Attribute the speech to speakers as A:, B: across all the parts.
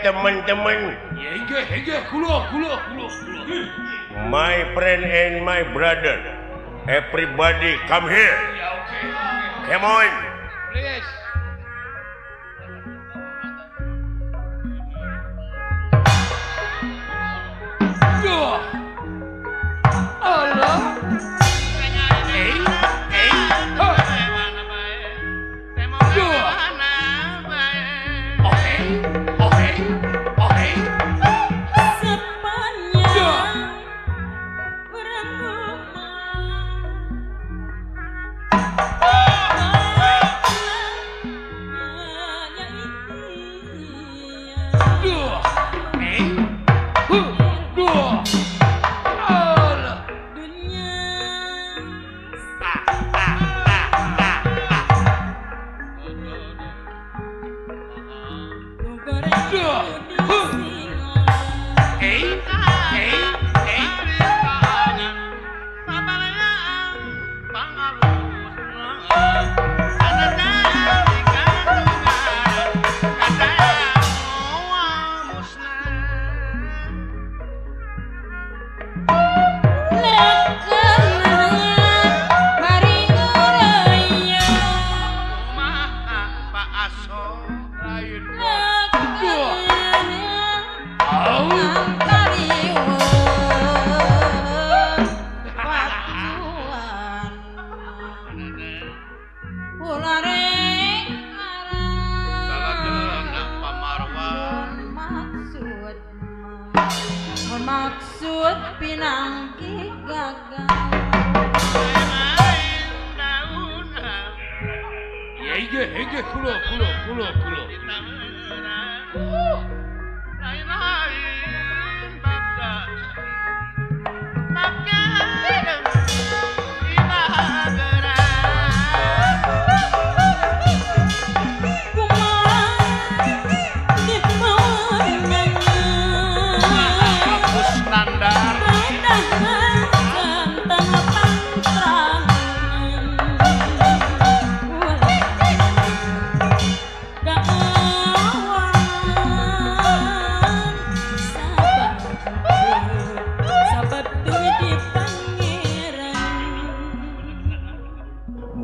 A: teman-teman my friend and my brother everybody come here come on
B: maksud pinangki gagal
C: Hege kulo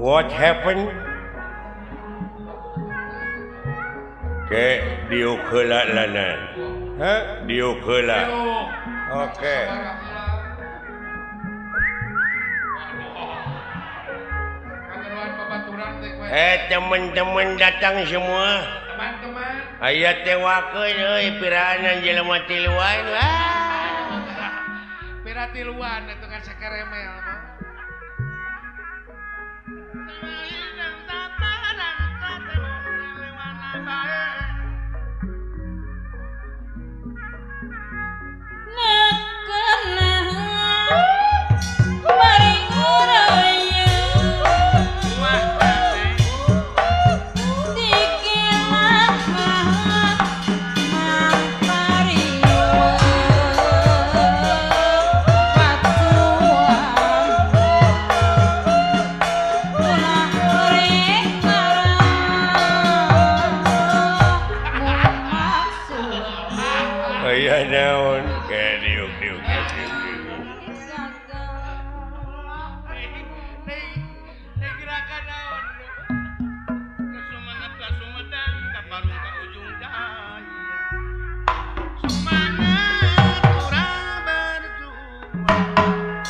A: What happened? Ke diu keula lanan. Hah? Diu keula. Oke. Teman-teman datang semua.
C: teman-teman
A: Aya teh wakeun euy piranan jelema tiluan.
C: piratiluan itu kan sakaremel mah
A: Aya naon ke diuk.
C: gerakan naon kesumenep kasumedang kaparung ka ujung daya semangat urang berjuang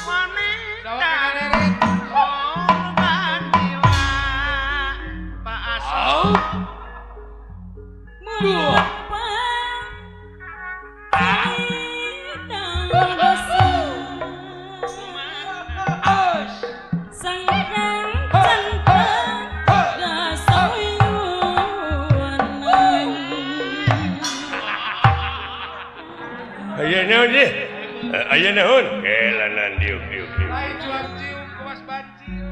C: wanita korban jiwa Pak Asal
A: Aya naon ye? Aya naon? Kelanan diuk.
C: lain jual cium kuas bancil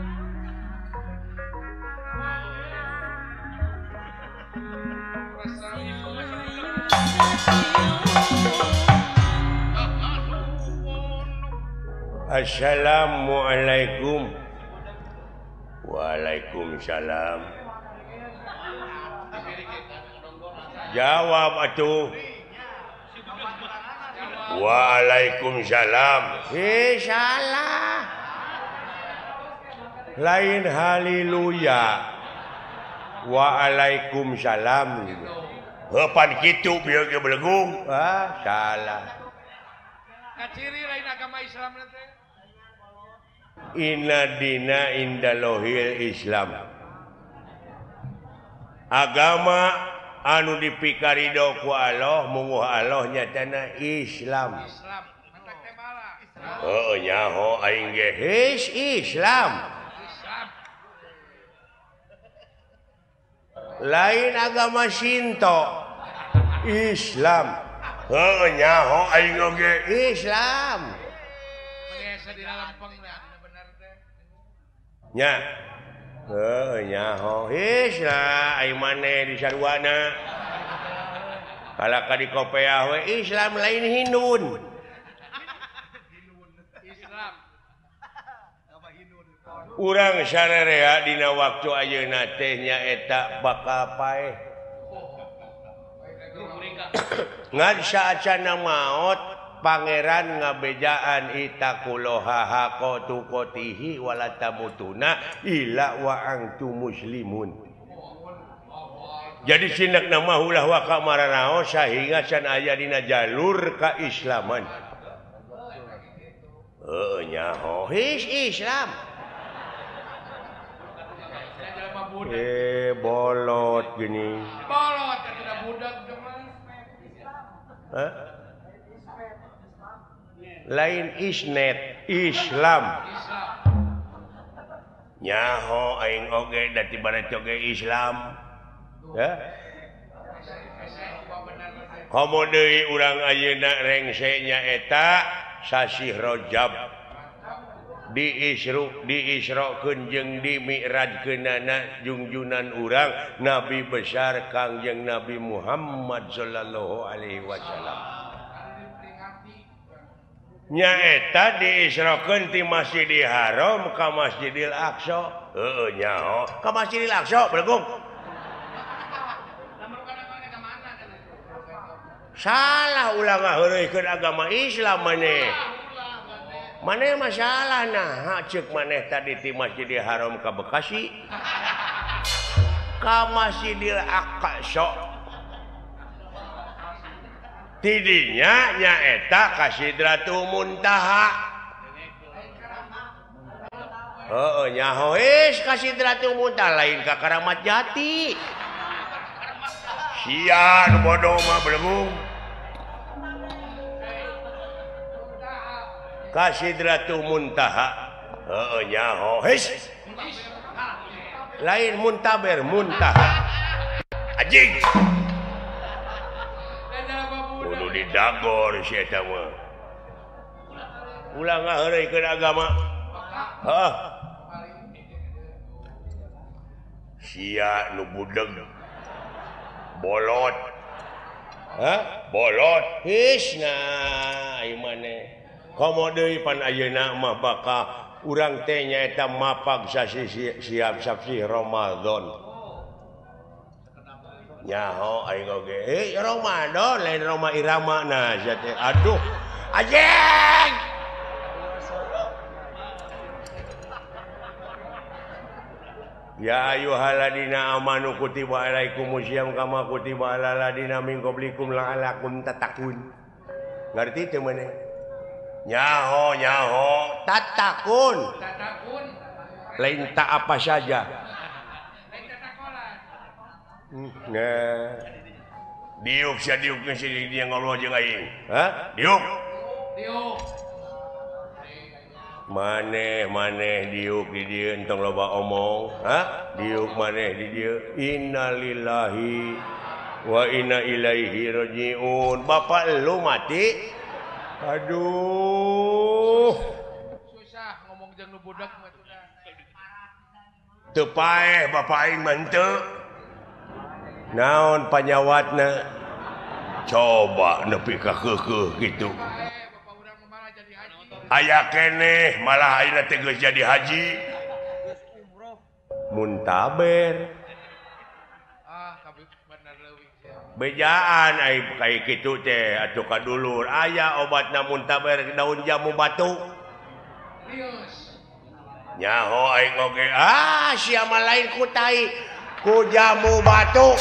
C: rasa ibu
A: Assalamualaikum. Waalaikumsalam. Jawab atuh. Waalaikumsalam. Salah. Lain haleluya. Waalaikumsalam. Pan kitu bieu ge belegung. Salah.
C: Kaciri lain agama Islam teh.
A: Inna dina indalohil Islam. Agama anu dipikarido ku Allah munguh Allah nyatana Islam.
C: Islam. Mata teh bala.
A: Heuh nyaho aing ge Islam.
C: Islam.
A: Lain agama Shinto. Islam. Heuh nyaho aing oge Islam.
C: Biasa di Lampung bener teh.
A: Nya. Nyaho Islam aing maneh di sarwana. Kalaka di Kopeah we Islam lain Hindun.
C: Islam.
A: Urang sarerea dina waktu ayeuna teh nyaeta bakal paeh. Ngan saacana maot Pangeran ngabejaan itakuloha hakotukotihi walatamutuna illa wa antum muslimun. Jadi sinak nama ulah wa kamaranaos sehingga can aya dina jalur kaislaman. Nyaho Islam. Bolot gini.
C: Bolot tidak budak teman.
A: Hah? Lain isnet Islam. Nyaho aing oge da tibaraet oge Islam. Ya. Komo deui urang ayeuna rengse nyaeta sasi Rajab. Diisrokeun jeung dimi'rajkeunana junjunan urang Nabi besar Kangjeng Nabi Muhammad sallallahu alaihi wasallam. Nyaeta diisrokeun ti Masjidil Haram ka Masjidil Aqsa. Heuh nyaho, ka Masjidil Aqsa belegung. Salah ulah ngaheureukeun agama Islam maneh. Maneh masalah nah, ceuk maneh tadi ti Masjidil Haram ka Bekasi. Ka Masjidil Aqsa. Tidinya nyaeta ka Sidratul Muntaha. Heeh nyaho ka Sidratul Muntaha lain ka Karamat Jati. Sia nu bodoh mah belegung. Ka Sidratul Muntaha. Heeh nyaho lain Muntaber Muntaha. Anjing. Kudu didagor si eta mah. Ulah ngaheureukeun agama. Hah. Sia nu budeg. Bolot. Hah? Bolot. Hisna ieu maneh. Komo deui pan ayeuna mah bakal urang teh nyaeta mapag siap sasi Ramadan. Nyaho aing oge Ramadan lain Roma Irama nah teh aduh anjing ya ayyuhalladzina amanu kutiba alaikumusiyam kama kutiba alal ladzina min qablikum la'allakum tattaqun ngarti teu maneh nyaho tatakun lain tak apa saja. Nah, diuk sia diuk ke sini dia ngaloh jeung aing. Hah? Diuk. Maneh diuk di dieu entong loba omong. Hah? Diuk maneh di dieu. Innalillahi wa inna ilaihi rajiun. Bapak lu mati? Aduh.
C: Susah ngomong jeung nu budak mah
A: teu paeh bapak aing mah henteu. Naon panyawatna coba nepi ka keukeuh kitu aya keneh malah ayeuna teh geus jadi haji muntaber bejaan kayak gitu teh atuh kadulur aya obat namun taber daun jamu batu nyaho aing oge sia mah lain ku tai ku jamu batu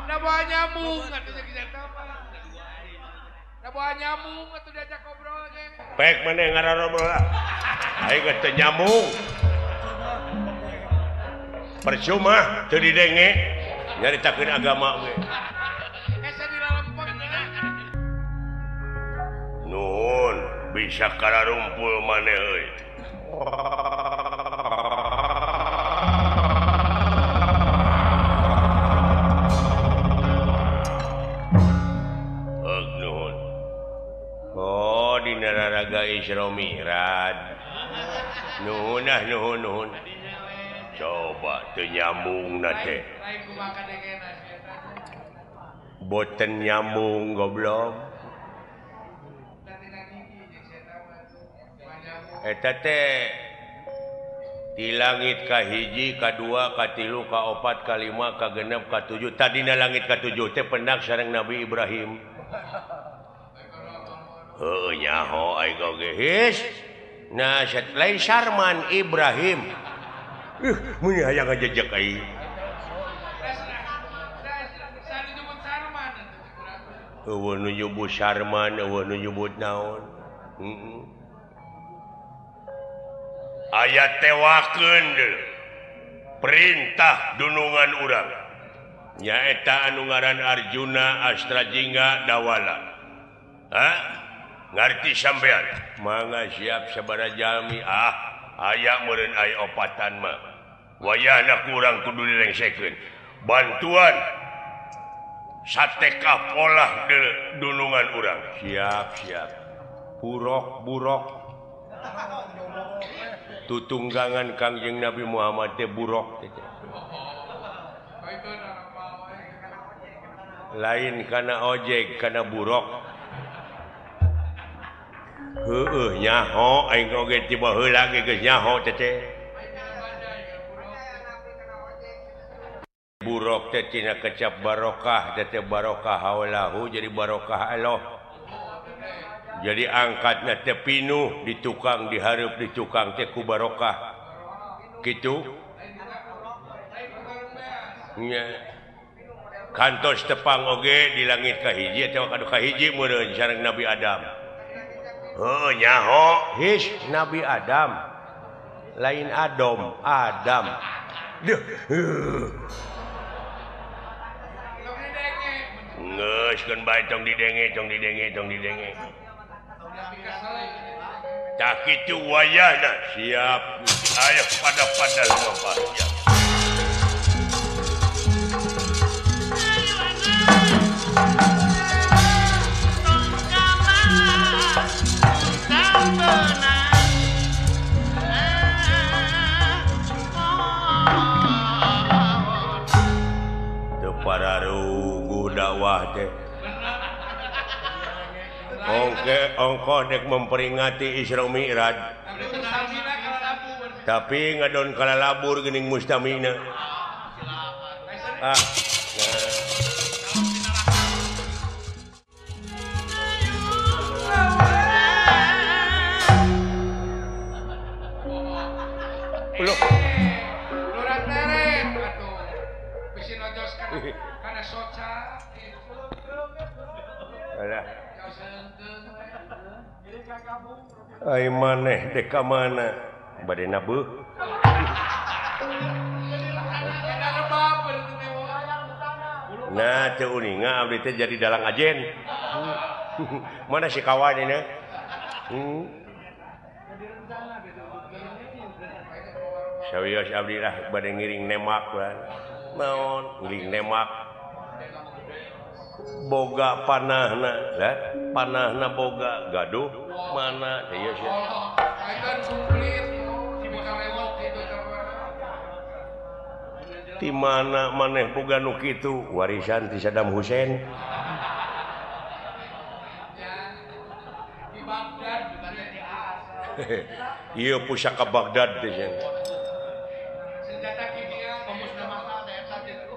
C: da bawa nyamuk atuh kita mah da bawa nyamuk atuh diajak ngobrol ge
A: pek maneh ngarobrol aing geus teu nyamuk percuma teu didenge nyaritakeun agama we
C: asa di lalempeng
A: nuhun bisa kararumpul maneh euy nuhun oh dina raraga Isra Mi'raj nuhun nuhun coba teu nyambung na teh boten nyambung goblok eta teh di langit kahiji kadua katilu kaopat kalima kagenep katujuh tadina langit katujuh teh pendak sareng Nabi Ibrahim heuh nyaho aing oge his nah lain Sarman Ibrahim mun aya ngajejek aing eueuh nu nyebut Sarman eueuh nu nyebut naon ayat tewakeun perintah dunungan urang nyaeta anu ngaran Arjuna Astrajingga Dawala ngarti sampean mangga siap sabaraha jalmi aya meureun aya opatan mah wayahna kurang kudu direngsekeun bantuan satekah polah dunungan urang siap burok tutunggangan Kangjeng Nabi Muhammad teh burok teh lain kana ojek kana burok heueuh nyaho aing oge tiba heula ge geus nyaho teh burok teh tina kecap barokah teh barokah haulahu jadi barokah Allah jadi angkatna teh pinuh di tukang dihareup di tukang teh ku barokah kitu nya kantos tepang oge di langit kahiji teh kadu kahiji meureun sareng Nabi Adam nyaho his Nabi Adam lain Adam geus keun bae tong didenge tak kitu wayahna siap aya pada lumapah ya pararugu dakwah teh ongko dek memperingati Isra Mi'raj tapi ngadon kalalabur geuning mustamina ai maneh dek ka mana bade nabeuh nah teu uninga abdi teh jadi dalang ajen mana si kawan ini sawios abdi lah bade ngiring nemak lah naon ngiring nemak boga panahna boga gaduh mana ieu sia ti mana maneh boga nu kitu warisan ti Saddam Hussein Iya pusaka Baghdad deh.
C: Senjata kimia pemusnah massal eta gitu.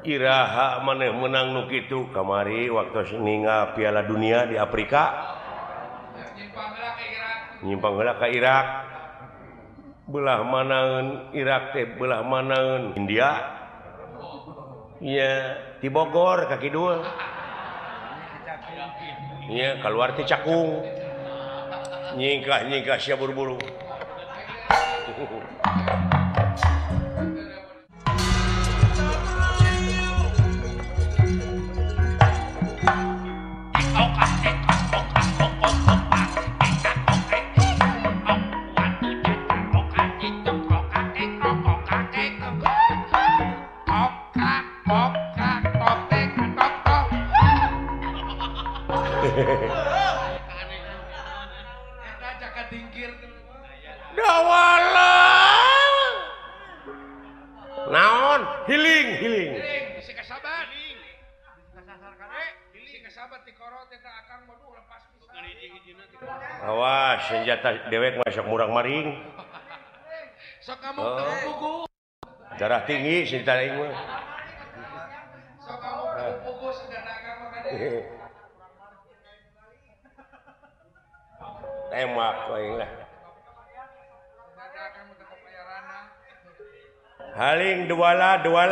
A: Iraha maneh menang nu kitu kamari waktu ningal Piala Dunia di Afrika. Nyimpang heula ka Irak. Belah manaeun Irak teh belah manaeun India. Iya, di Bogor ka kidul. Iya, keluar ti Cakung. Nyingkah sia buru-buru. Naon healing
C: si kasabat si kasabat ti korot eta akang mah lepas pisan
A: awas senjata dewek masuk murang maring
C: sok kamu pugu
A: darah tinggi senjata aing mah
C: sok kamu pugu senjata akang mah kade
A: tembak aing lah
C: senjata akang mah tetep aya rana
A: haling duala
C: haling dua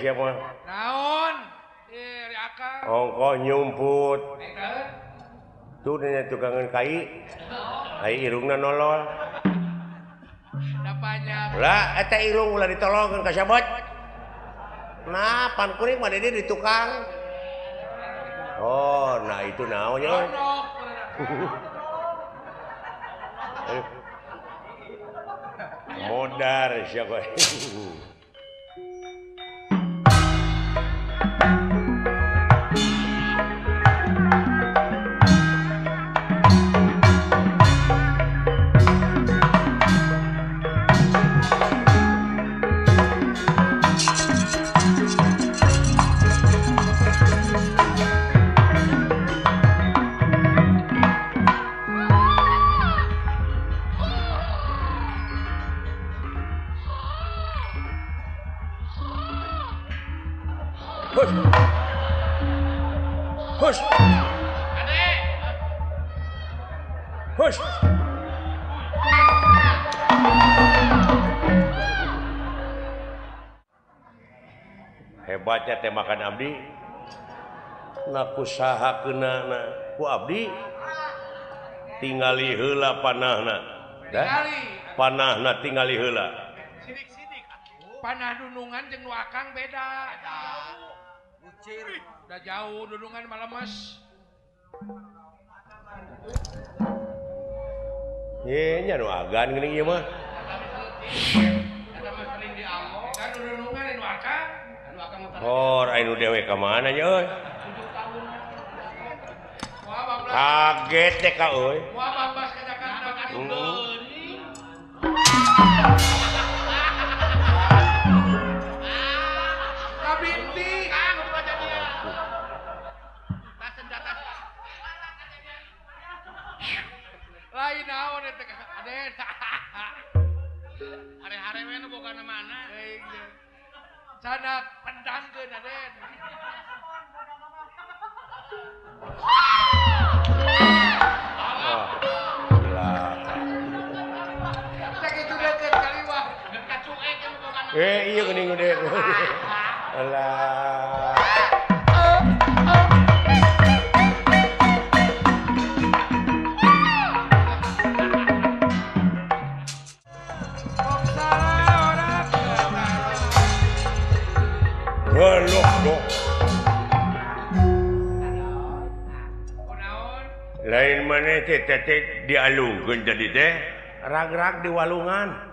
A: siapa
C: naon ri akang
A: ongkoh nyumput
C: eta
A: tuh nya tukangan kai irungna nolol
C: dapanya
A: lah eta irung ulah ditolongkeun ka sabot nah pan kuring mah di tukang oh nah itu naonnya modar siapa Hush. Hush. Hebatnya teh makan abdi. Naku sahakeunana ku abdi. Tingali heula panahna. Panahna tingali heula.
C: sidik-sidik panah dunungan jeung nu akang beda udah jauh dudungan malemes
A: Nya nu agan geuning ieu mah.
C: eta mah sering diamong kan dudungan nu akang
A: Hor anu dewe ka mana nya euy? Kaget teh ka euy.
C: moal babas ka Jakarta kan geuning kabinti lain naon eta aden hare-hare we nu boga mana canak pendangkeun aden cek itu deket kaliwah dekat cuek nu boga
A: Iya geuning gede. Alah. Walok dok. Lain maneh teh dialungkeun jadi teh rag-rag di walungan.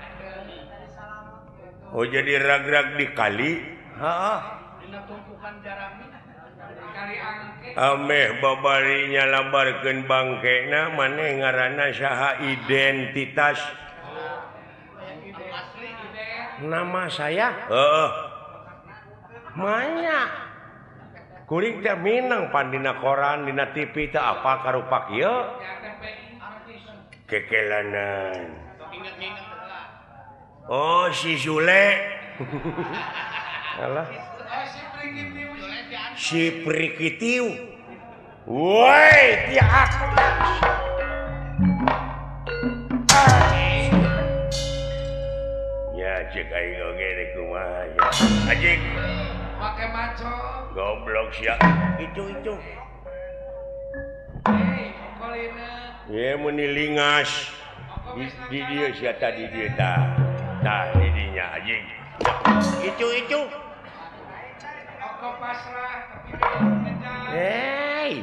A: Oh jadi rag-rag di kali? Heeh.
C: dina tumpukan jarami kali angke
A: Ameh babarinya lambarkeun bangkena maneh ngaranna saha identitas?
C: asli ide
A: Nama saya? Heeh. Manya. kuring teh minang pandina koran dina TV teh apa karupak ieu kekelanan oh si Sule alah si Prikitiu woi tiak ya cek aing oge deh kumaha ya ajik
C: pakai maco
A: goblok sia itu
C: kolina
A: ya meni lingas di dia sia tadi dia tah di dinya ajik itu
C: oko pasrah tapi
A: hey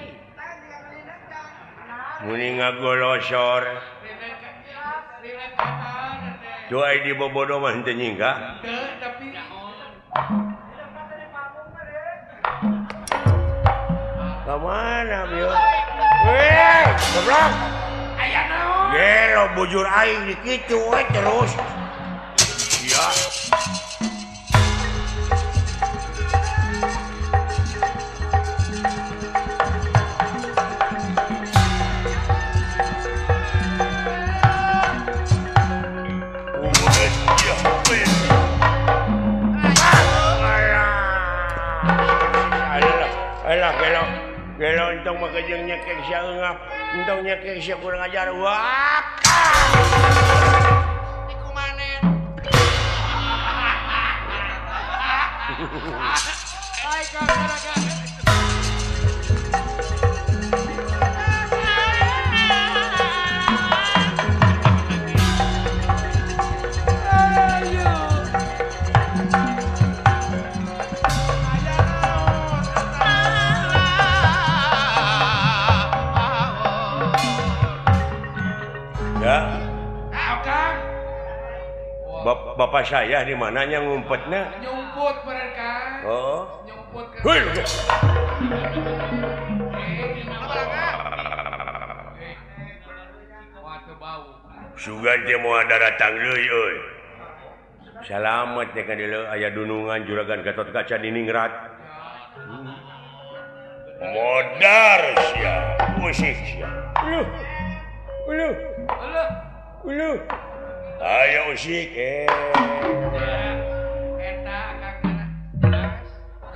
A: muni ngagolosor doa di bobodo mah henteu nyingga
C: tapi
A: kemana bieu weh goblok
C: aya naon
A: gelo bujur aing di kitu we terus ya Gelo entong makajeng nyekek sia eungap, entong nyekek sia kurang ajar. Wah.
C: Iku manen. Ai gara-gara.
A: Bapak saya di mananya ngumpetnya?
C: Nyumput mereka.
A: Oh.
C: Nyumput ke.
A: Hei.
C: Waduh bau.
A: Sugan teh moal datang deui euy. Salamet teh ka dieu aya dunungan juragan Gatot Kaca di Ningrat. Modar sia, musik sia. Uluh. Ayo usik
C: Eta kakak.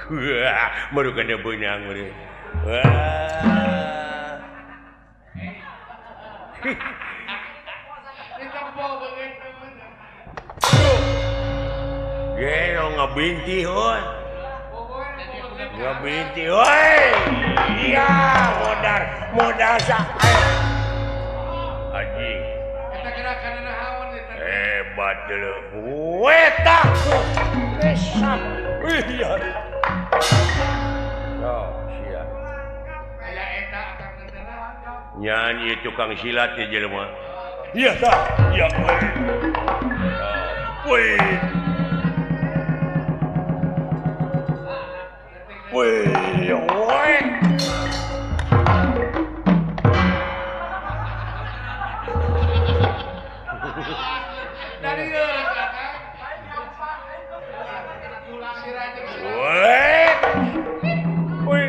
A: Wah, baru kada beunang meureun. Wah.
C: Ditempo begitu.
A: Gelo ngabinti heuh. Ngabinti woi. Iya, modal sak. Anjing.
C: Eta gerakan nahawan eta.
A: Hebat dulu. Weta. Besar. Iya. Oh, siap.
C: Aya eta akang tentara.
A: Nyanyi tukang silat ya jelema. Iya tah. Iya. Woi. Woi.
C: Dari kakak.
A: Woi.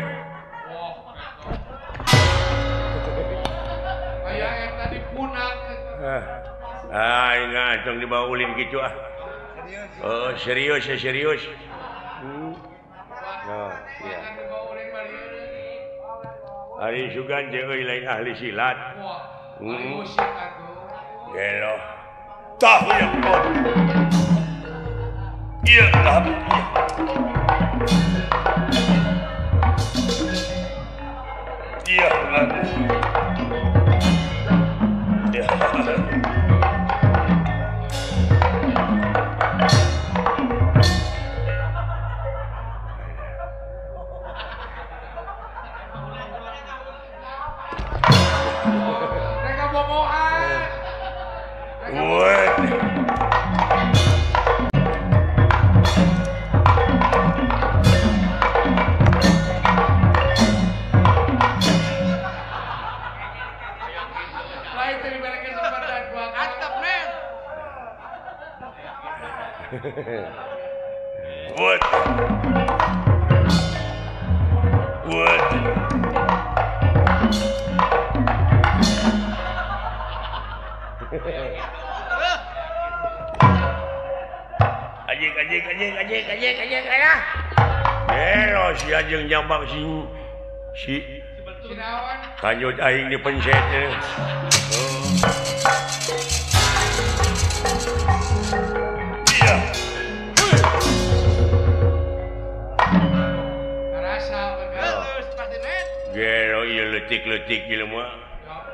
C: Kayak eta dipunak.
A: Ingat dong dibawa ulin gitu ah. Oh, serius. Oh, iya. Ari sugan jeung lain ahli silat.
C: Musik atuh.
A: Gelo. Tah ya kon. Iya, tah. Iya.
C: Mereka bobohan.
A: What?
C: Lain tadi balik kesempatan gua antep nen.
A: What? Gelo si ajeng nyambang si
C: Cinawan.
A: kanjut aing dipencet. Iya.
C: Ngerasa begal.
A: Gelo ieu leutik-leutik ieu mah.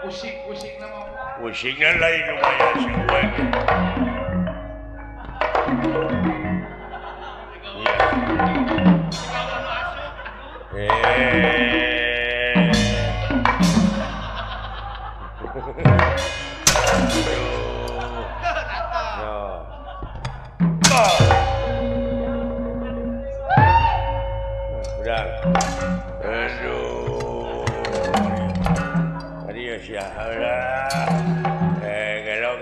C: Usik nama.
A: Usikna lain lumayan sih gue. Udah. Aduh. Tadi ya siapa?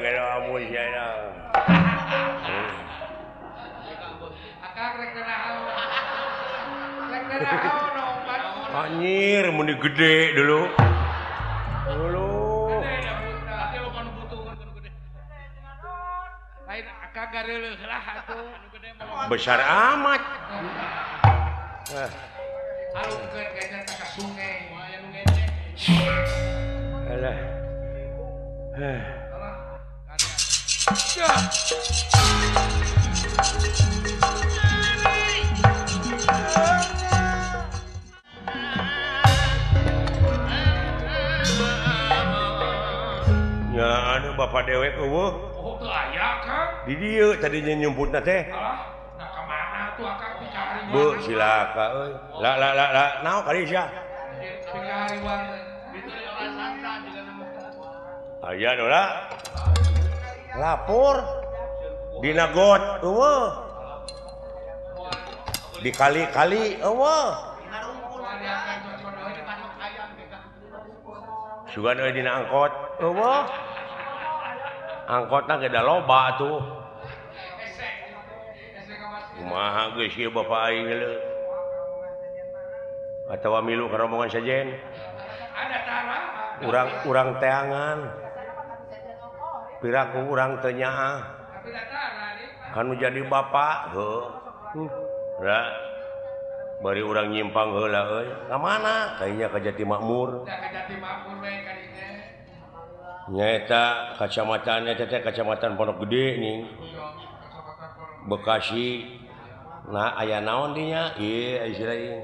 A: Gelo amun saya.
C: Akang rek nanaon. Rek nanaon obat.
A: Anjir, meni gede dulu.
C: Lain akang gareuleuk lah atuh.
A: Besar amat.
C: Alungkeun kayaknya ka sungai.
A: Alah. Ya anu bapak dewek eueuh.
C: Oh teu aya Kang.
A: Di dieu tadinya nyumputna teh.
C: Alah, nah kemana tuh akang dicari
A: Bu silaka euy. La naon kali sia?
C: dicari uang. Itu orang sangsa juga nama.
A: Aya nu lah. Lapor dina got eueuh. Dikali-kali eueuh. Sugan euy dina angkot eueuh. Angkotna ge da loba tuh. Kumaha geus ieu bapak aing geuleuh. Atawa milu ka rombongan sajen.
C: Ada tara.
A: Urang teangan. Piraku urang teu nyaah.
C: Tapi da tara nih.
A: Anu jadi bapak heuh. Da bari urang nyimpang heula euy. Ka mana? Kayaknya ka Jati Makmur.
C: Da ka Jati Makmur we kadinya.
A: Nyaeta kacamatan eta teh kacamatan Pondok Gede nih. Bekasi. Nah aya naon dinya? Ieu istilahna.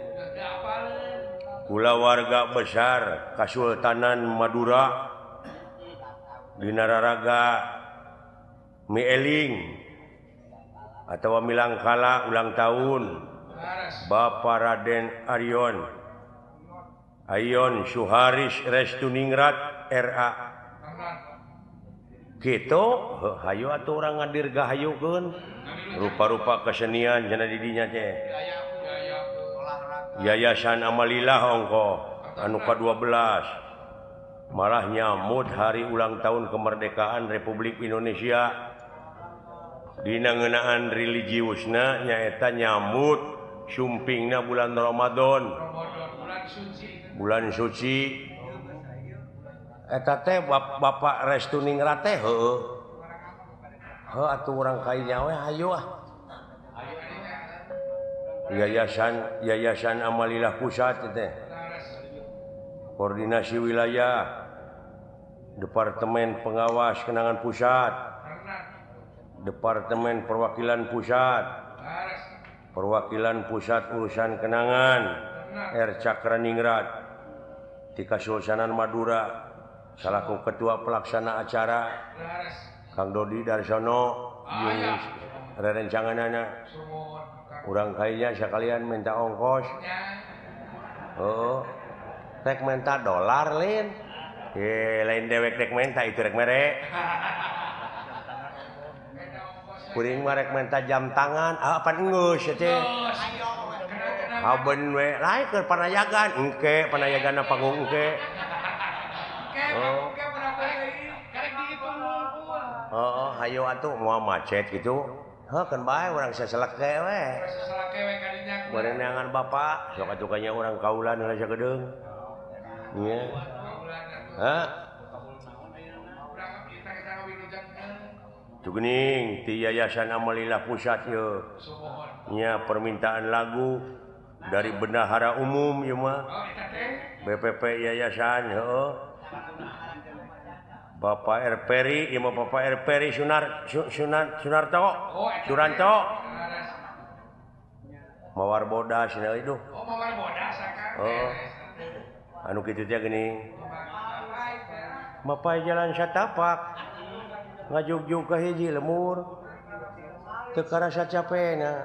A: Kula warga besar Kasultanan Madura dina raraga Mieling atawa Milangkala ulang tahun Bapak Raden Ayon Suharis Restuningrat RA. Gitu, hayu atuh urang ngadirgahayukeun rupa-rupa kesenian cenah di dinya teh. Yayasan Amalilah ongko anu ka-12 malah nyamut hari ulang tahun kemerdekaan Republik Indonesia dina ngeunaan religiusna nyaeta nyamut sumpingna bulan Ramadan bulan suci eta teh Bapak Restuningrat teh heueuh atuh urang kainya we hayu ah. Yayasan Amalilah Pusat teh. Koordinasi Wilayah Departemen Pengawas Kenangan Pusat Departemen Perwakilan Pusat Perwakilan Pusat Urusan Kenangan R. Cakraningrat di Kasultanan Madura selaku Ketua Pelaksana Acara Kang Dodi Darsono jeung rerencanganana urang kayaknya sekalian minta ongkos. Rek minta dolar lain. Lain dewek rek minta itu rek mere. Kuring mah rek minta jam tangan, pan geus teh. Habeun we, lain keur panayagan, engke panayagana panggung engke. Hayu atuh moal macet gitu. Kan bae urang saseleke we. Saseleke we kadinya. Bari neangan bapak, sok atukanya urang kaulan heula sagedeung. Ieu. Tugening ti Yayasan Amalillah Pusat nya permintaan lagu dari bendahara umum ieu mah. BPP Yayasan heuh. Bapak Erperi, ieu mah Bapak Erperi Sunarto. Suranto. Mawar bodas cenah itu.
C: Mawar bodas akang.
A: Anu kitu teh geuning. Mapai jalan satapak. Ngajugjug ka hiji lemur. Teu karasa capena.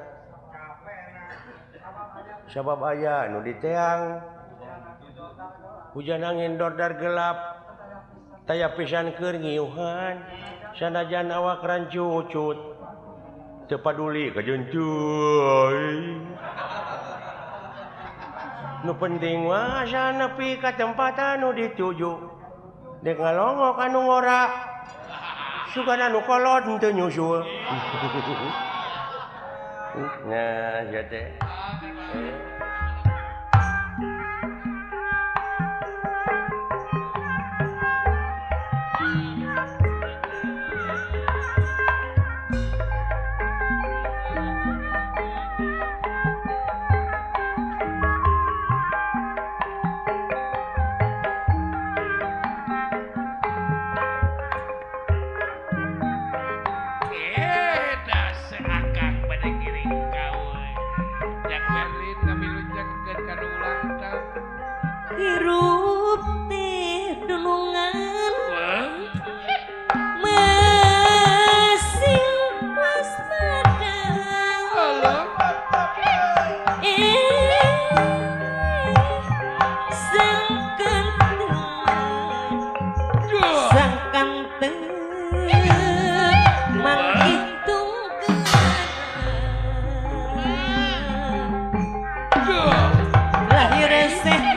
A: Sabab aya nu diteang. Hujan angin dordar gelap. Taya pisan keur ngiuhan. Sanajan awak rancucut. Teu paduli ka jentuy. Nu penting mah asa nepi ka tempat anu dituju. Dek ngalongok anu ngora. Sugan anu kolot teu nyusul. Nah, ya teh.
B: Hirup teh dunungan masih waspada sangkan manghitung lahir sehat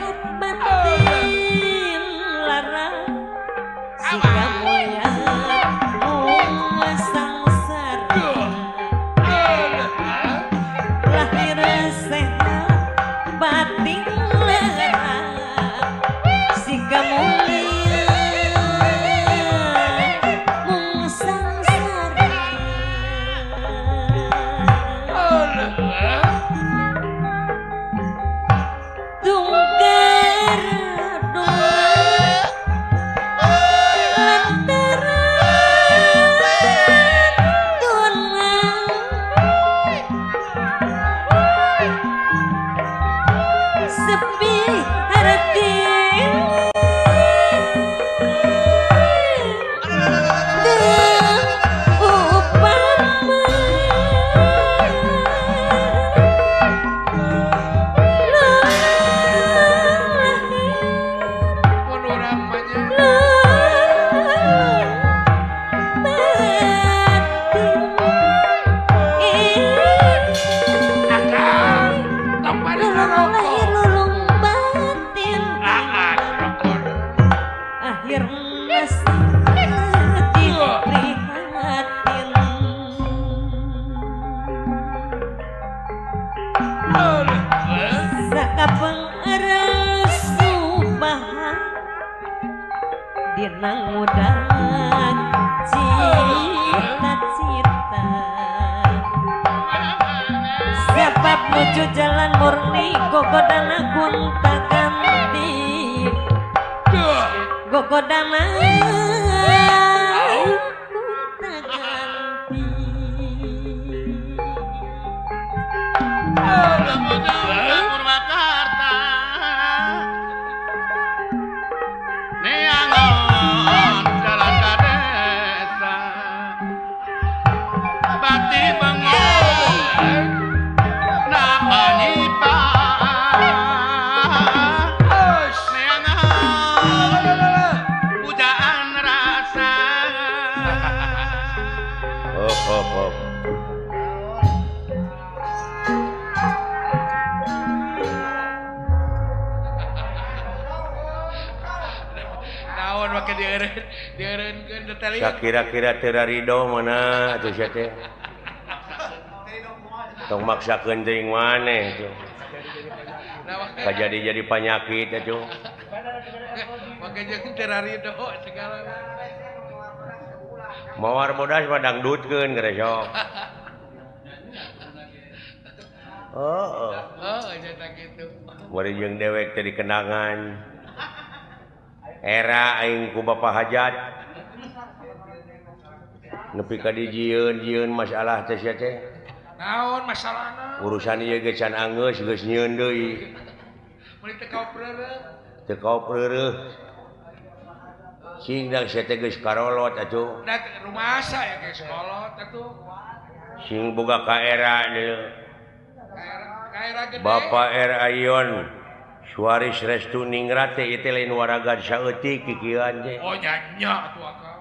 B: Dinang mudah cita-cita sebab menuju jalan murni gogodana gonta ganti gogodana gonta ganti
A: kira-kira teu ridho mana atuh sia teh. Tong maksakeun teuing maneh tuh. Kajadi-jadi penyakit atuh.
C: Make jeung teu ridho segala.
A: mawar bodas mah dangdutkeun geus sok.
C: Cetak gitu.
A: Bari jeung dewek teh dikenangan. Era aing ku Bapak Hajat. Nepi ka dijieun masalah teh sia teh.
C: Naon masalahna?
A: Urusan ieu ge can angeus geus nyieun deui.
C: Meuli teu kaop reureuh.
A: Teu kaop reureuh. Sing da sia teh geus karolot atuh.
C: Da rumah asa ya geus kolot atuh.
A: Sing boga ka era deui.
C: Kaera gede.
A: Bapak R. Ayon Suaris Restu Ningrat teh ieu lain waragan saeutik kikieuan teh.
C: Oh nyanya atuh akang.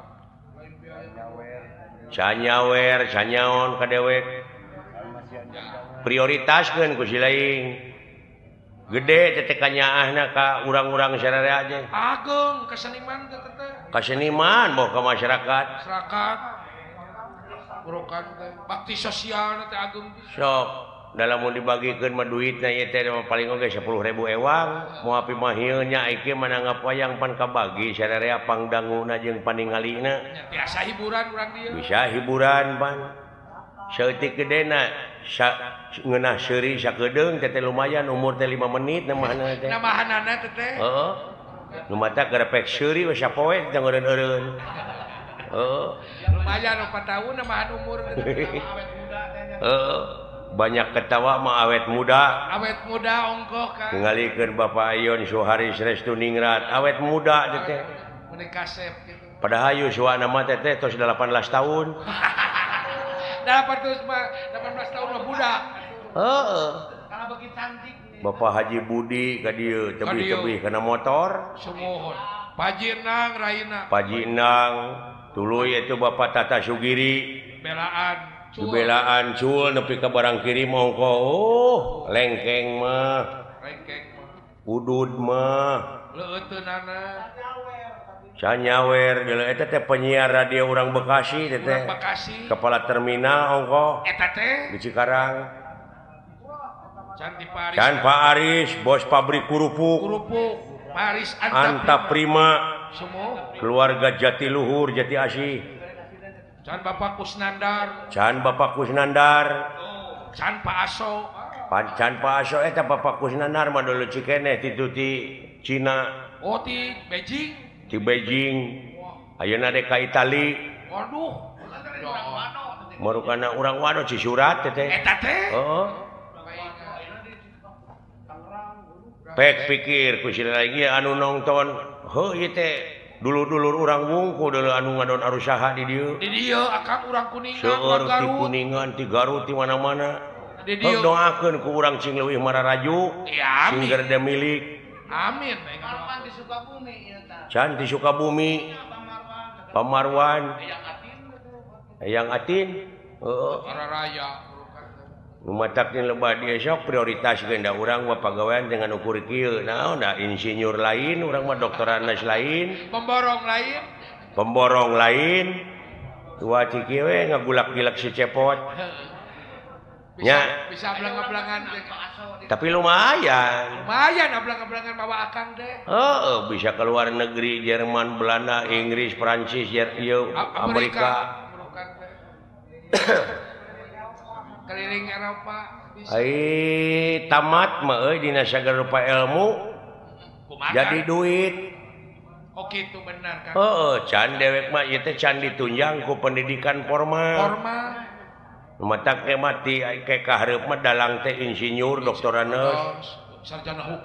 A: Canyawer, canyaon ka dewek. Prioritaskeun ku si lain. Gede teh kanyaahna ka urang-urang sararea aja.
C: Ageng ka seniman teh teh.
A: Ka seniman moh ka masyarakat.
C: Masyarakat. Urukan teh bakti sosial teh ageng.
A: Sok dalam mau dibagikeun mah duitna ieu teh paling oge 10.000 ewang. Moal api mah ieu nya iki manangap wayang pan kabagi sararea pangdanguna jeung paningalina.
C: Biasa hiburan urang dieu.
A: Bisa hiburan pan. Saeutik gedena ngeunah seuri sakedeung teh lumayan umur teh 5 menit namahna teh.
C: Namahanana teh teh.
A: Heeh. Nu mata garepek seuri we sapoe teh eureun-eureun. Heeh.
C: Lumayan 4 tahun namahan umur teh awet muda teh.
A: Heeh. Banyak ketawa mah awet muda.
C: Awet muda ongkoh kan.
A: Tingalikeun Bapak Ayon Suharis Restu Ningrat awet muda teh.
C: Menikah kasep gitu.
A: Padahal yuswana mah teh tos 18 tahun.
C: 18 tahun mah budak.
A: Heeh.
C: Kalau bagi cantik.
A: Bapak Haji Budi ka dieu tebih-tebih kana motor.
C: Sumuhun. Paji Enang Raina.
A: Paji Endang tuluy itu Bapak Tata Sugiri.
C: Belaan.
A: Belaan cul nepi ka barang kirim ongko. Lengkeng mah.
C: Rengkeng mah.
A: Udud mah.
C: Leuteunana.
A: Canyawer geuleuh eta teh penyiar radio urang Bekasi teh.
C: Urang Bekasi.
A: Kepala terminal ongko.
C: Eta teh.
A: Di Cikarang.
C: Cantik Paris.
A: Can Pak Aris, bos pabrik kerupuk.
C: Kerupuk. Paris
A: Anta Prima.
C: Semua.
A: Keluarga Jatiluhur, Jati Asih.
C: Can Bapak Kusnandar.
A: Can Bapak Kusnandar.
C: Can Pak Aso.
A: Can Pak Aso eta Bapak Kusnandar mah dulu cikeneh ti Cina.
C: Oh di Beijing.
A: Ti Beijing. Ayeuna dek ka Itali.
C: Waduh.
A: Marukana urang wano Cisurat teh.
C: Eta teh.
A: Heeh. Pek pikir ku si lagi anu nonton. Heuh ieu teh dulur-dulur urang wungkul dulu anu ngadon arusaha di dieu.
C: Di dieu akang urang Kuningan.
A: Seueur ti Kuningan ti Garut ti mana-mana.
C: Di dieu
A: doakeun ku urang cing leuwih mararaju.
C: Ya,
A: sing gerde milik.
C: Amin.
B: Di Sukabumi ieu tah.
A: Can di Sukabumi. Pamarwan. Hayang Atin. Heeh.
C: Raya.
A: Numatakkeun lebah dia sok prioritas genda urang mah pagawean dengan ukur kieu. Naon da insinyur lain, urang mah doktoranas lain. Pemborong lain. Tua ti kieu we ngagulak-gilak si cepot. Nya.
C: Bisa belang-belangan.
A: Tapi lumayan.
C: Lumayan belang-belangan bawa akang teh.
A: Heeh, bisa ke luar negeri, Jerman, Belanda, Inggris, Prancis, Amerika. Keliling Eropa bisa. Tamat mah euy dina sagarupa ilmu. Jadi duit.
C: Oh gitu benar kan.
A: Heeh, can dewek mah ieu teh can ditunjang ku pendidikan formal. Matak teh mati ke kahareup mah dalang teh insinyur, doktoraneus,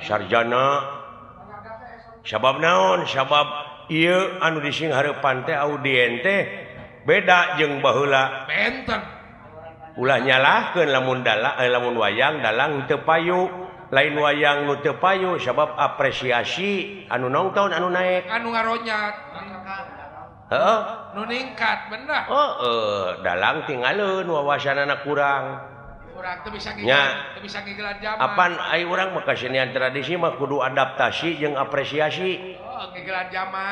A: sarjana. Sabab naon? Sabab ieu anu dising hareupan teh audien teh beda jeung baheula.
C: Benten.
A: Ulah nyalahkeun lamun wayang dalang teu payu, lain wayang nu teu payu sabab apresiasi anu nongton anu naek,
C: anu ngaronyat.
A: Heeh.
C: Nu ningkat bener.
A: Dalang tinggalin wawasanana kurang.
C: Kurang teu bisa ngigelan zaman.
A: Apan ai urang mah kasenian tradisi mah kudu adaptasi jeung apresiasi.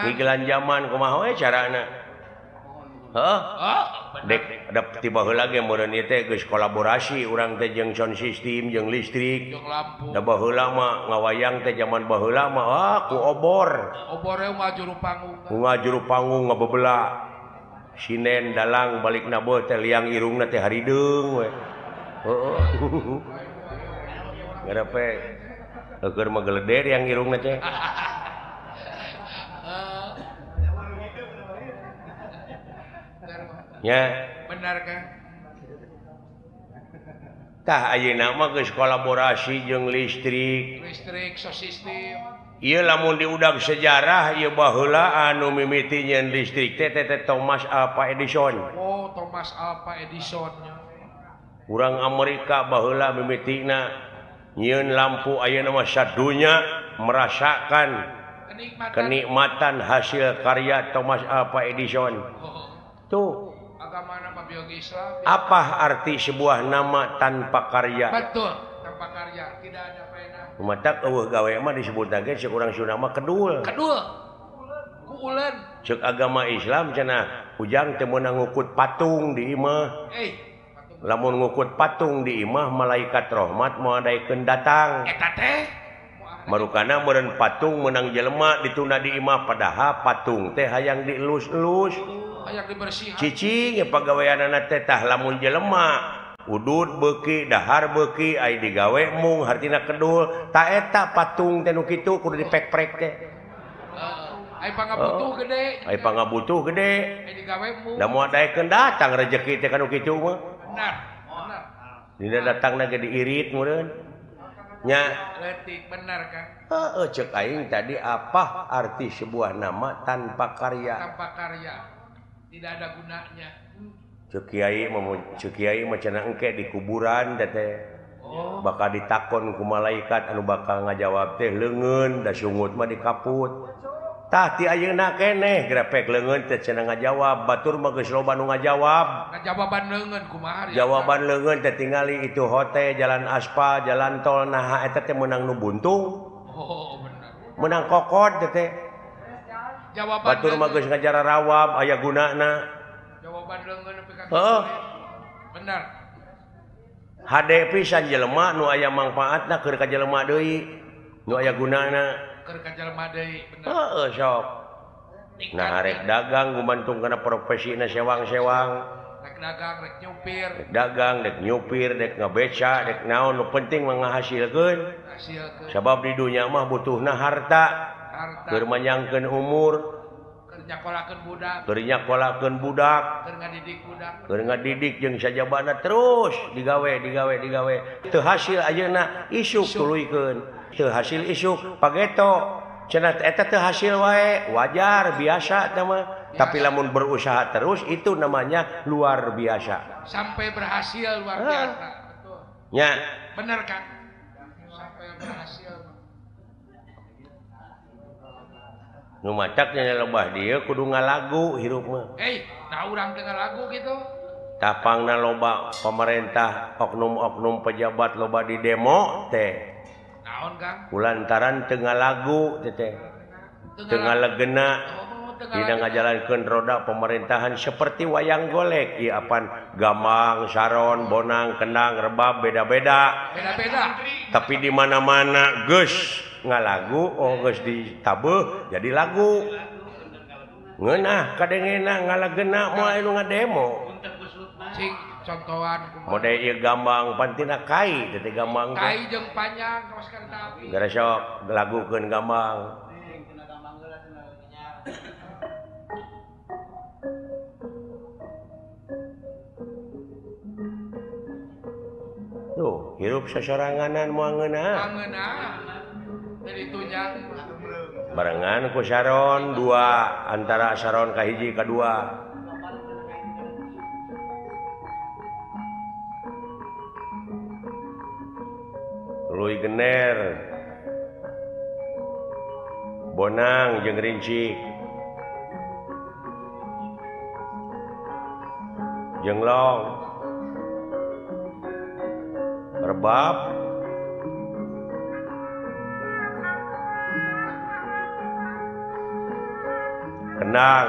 A: Ngigelan zaman kumaha we carana? Heeh. Dek ada tiba heula ge meureun ieu teh geus kolaborasi urang teh jeung sound system jeung listrik.
C: Jeung lampu.
A: Da baheula mah ngawayang teh zaman baheula mah ku obor.
C: Obore mah juru panggung.
A: Juru panggung ngabebeula. Sinen dalang balik nabo teh liang irungna teh harideung we. Heeh. Ngarepe keur mah geleder yang irungna teh. Ya.
C: Benar kan?
A: Tah ayeuna mah geus kolaborasi jeung listrik.
C: Listrik sosistem.
A: Ieu lamun diudag sejarah ieu baheula anu mimiti nyeun listrik teh Thomas Alva Edison.
C: Oh, Thomas Alva Edison.
A: Urang Amerika baheula mimitina nyieun lampu ayeuna mah sadunya merasakan kenikmatan hasil karya Thomas Alva Edison. Tuh.
C: Agamana mah biologi Islam.
A: Apa arti sebuah nama tanpa karya?
C: Betul, tanpa karya tidak ada faedah.
A: Matak eueuh gawe mah disebut lagi cek urang Sunda mah kedul.
C: Kedul. Ku uleun.
A: Cek agama Islam cenah ujang teu meunang ngukut patung di imah. Lamun ngukut patung di imah malaikat rahmat moal daekeun datang.
C: Eta teh
A: marukana meureun patung meunang jelema ditunda di imah padahal patung teh hayang dielus-elus.
C: Hayang dibersihan.
A: Cicing pagaweanana teh tah lamun jelema udud beuki dahar beuki ai digawe mung hartina kedul ta eta patung teh nu kitu kudu dipek-prek teh.
C: Ai pangabutuh gede.
A: Ai pangabutuh gede.
C: Ai digawe mung.
A: Da moal daekeun datang rezeki teh kanu kitu mah.
C: Benar. Benar.
A: Dina datangna ge diirit meureun. Nya
C: Letik benar kan?
A: Heeh ceuk aing tadi apa arti sebuah nama tanpa karya?
C: Tanpa karya. Tidak ada gunanya.
A: Ceuk kiai mah cenah engke di kuburan teh. Oh. Bakal ditakon ku malaikat anu bakal ngajawab teh leungeun da sungut mah dikaput. Tah ti ayeuna keneh grepek leungeun teh cenah ngajawab, batur mah geus loba nu ngajawab.
C: Ngajawaban leungeun kumaha?
A: Jawaban leungeun teh tingali itu hotel, jalan aspal, jalan tol nah eta teh meunang nu buntung.
C: Oh, benar.
A: Meunang kokot teh.
C: Jawaban
A: batur mah geus ngajara rawab aya gunana.
C: Jawaban leungeun nepi ka
A: Heeh.
C: Benar.
A: Hade pisan jelema nu aya mangpaatna keur ka jelema deui. Nu aya gunana
C: keur ka jelema deui, bener.
A: Heeh sok. Nah rek dagang gumantung kana profesina sewang-sewang.
C: Rek dagang, rek nyupir.
A: Rek dagang, rek nyupir, rek ngabeca, rek naon nu penting mah ngahasilkeun.
C: Hasilkeun.
A: Sabab di dunya mah butuhna harta. Keur manyangkeun umur,
C: keur nyakolakeun budak,
A: keur nyakolakeun budak, keur ngadidik jeung sajabana terus digawe. Teu hasil ayeuna isuk tuluykeun. Teu hasil isuk pageto. Cenah eta teu hasil wae, wajar biasa teh mah. Tapi lamun berusaha terus itu namanya luar biasa.
C: Sampai berhasil luar biasa. Betul.
A: Nya.
C: Bener kan? Sampai berhasil.
A: Nu mataknya lobah dieu kudu ngalagu hirup mah.
C: Nah urang dengan lagu gitu.
A: Tapangna loba pemerintah, oknum-oknum pejabat loba di demo teh.
C: Naon Kang?
A: Kulantaran teu ngalagu teh. Teu ngalegena dina ngajalankeun roda pemerintahan seperti wayang golek ieu apan gamang, saron, bonang, kendang, rebab beda-beda.
C: Beda-beda.
A: Tapi di mana-mana geus ngalagu geus ditabeuh jadi lagu. Ngeunah kadengena ngalegena moal anu ngademo.
C: Cing contohan
A: mode ieu gambang pantina kai teh gambang
C: kai jeung panjang kaos kereta api.
A: Gara sok lagukeun gambang. Tuh, hirup sasoranganan moal ngeunah.
C: Jadi tunjang
A: barengan ku saron dua antara saron kahiji kadua. Tuluy gener. Bonang jeung rincik. Jenglong. Rebab. Kendang.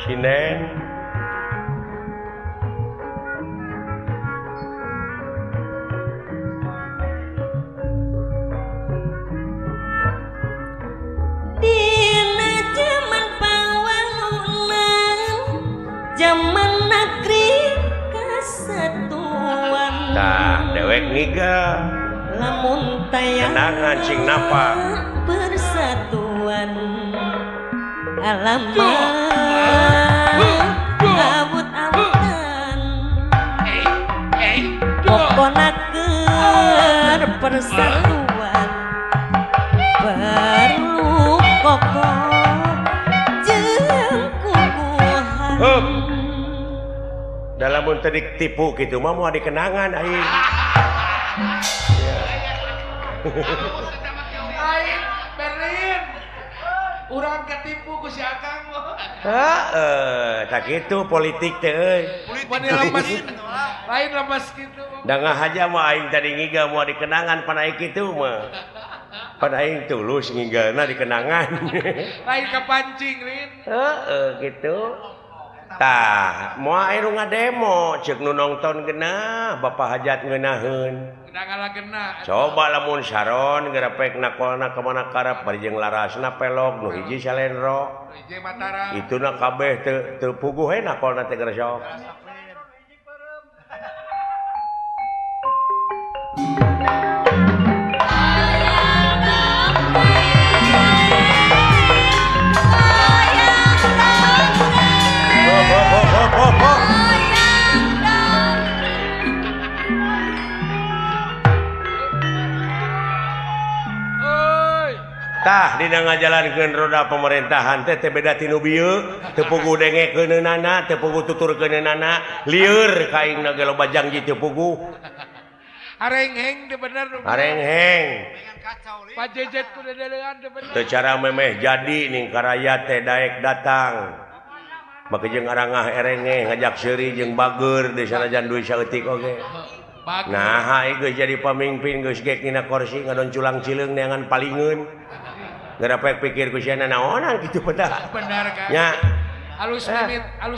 A: Sinen. dewek niga
D: lamun tayang
A: kenangan cing napa
D: persatuan alamat abut amutan pokonakeun persatuan perlu kokoh jeung kukuhan
A: dalam tedik tipu gitu mah mau dikenangan aing
C: Aing Berlin. Urang ketipu ku si Akang.
A: tak gitu politik teh euy
C: Mun lemes. Lain lemes kitu.
A: da ngahaja mah aing tadi ngiga mau dikenangan pan aing kitu mah pan aing tulus ngigalna dikenangan
C: Lain kepancing, Rin.
A: gitu tah moal aya nu ngademo ceuk nu nongton geunah bapak hajat ngeunaheun
C: Kenangala gena.
A: coba lamun Sharon gerepek nakolna kemana karep bari jeung larasna pelok nu hiji Salendro
C: Ije Mataram.
A: ituna kabeh teu puguh he nakolna teh geus sok tah dina ngajalankeun roda pemerintahan teh beda ti nu bieu teu puguh dengekeunana teu puguh tuturkeunana lieur ka aingna ge loba janji teu puguh
C: Arengheng teh bener.
A: arengheng
C: Pak Jejet ku dedeuan teh bener.
A: teu cara memeh jadi ning karaya teh daek datang make jeung arangah erenge ngajak seuri jeung bager di sanajan duit saeutik oge
C: Bagus.
A: nah ai geus jadi pamimpin geus gek dina kursi ngadon culang cileung neangan palingeun gerapek pikir ku siana naonan kitu peda
C: Bener kan.
A: nya
C: Alus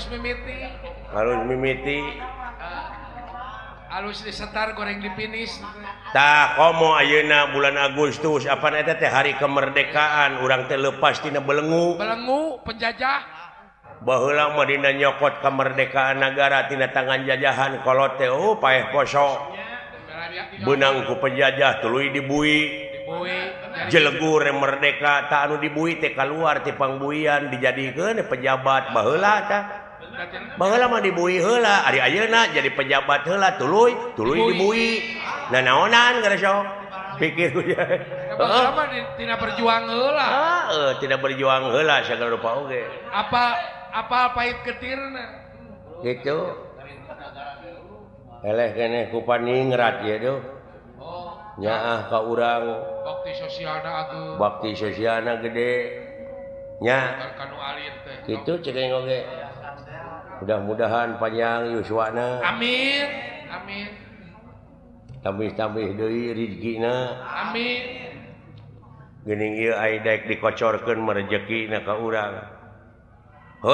C: mimiti.
A: harus mimiti
C: Alus disetar goreng di finish.
A: tah komo ayeuna bulan Agustus apa eta teh hari kemerdekaan urang teh leupas tina belenggu
C: Penjajah.
A: baheula mah dina nyokot kemerdekaan negara tina tangan jajahan kolot teh paeh poso beunang ku penjajah tuluy dibui jelegur merdeka tak anu dibui teh kaluar ti pangbuian dijadikeun pejabat baheula tah baheula mah dibui heula ari ayeuna jadi pejabat heula tuluy dibui nah naonan geus sok pikir ku
C: Baheula mah tina berjuang heula.
A: tidak berjuang heula sagala rupa oge
C: Apa pahit ketirna.
A: gitu eleh keneh ku paningrat ye duh nyaah ka urang bakti sosialna gede nya
C: kanu alit teh
A: kitu ceuk oge mudah-mudahan panjang yuswana
C: amin
A: tambih-tambih deui rezekina
C: amin
A: geuning ieu ai daek dikocorkeun merejekina ka urang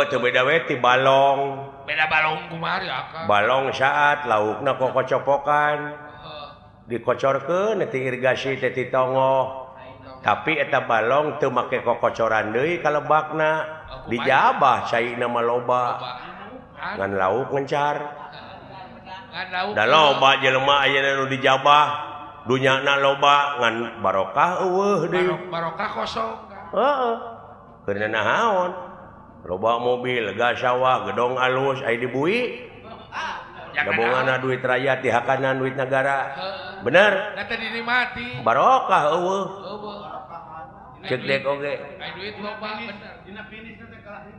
A: teu beda we ti balong
C: beda balong kumari akang
A: balong saat laukna kok kocopokan dikocorkeun ti irigasi teh ti tongoh tapi eta balong teu make kokocoran deui kalebakna dijabah caina mah loba ngan lauk ngencar da loba jelema ayeuna nu dijabah dunyana loba ngan barokah eueuh deui
C: barokah kosong
A: heeh keurna nahaon loba mobil gas sawah gedong alus aya dibui gabunganna duit rakyat dihakanan duit negara bener
C: da teh dinikmati
A: barokah eueuh ceuk dek oge
C: aya duit loba bener dina finish teh kalah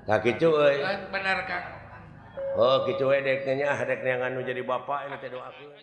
A: nah kitu euy
C: bener Kang
A: kitu we dek nya dek neangan nu jadi bapak ini teh doakeun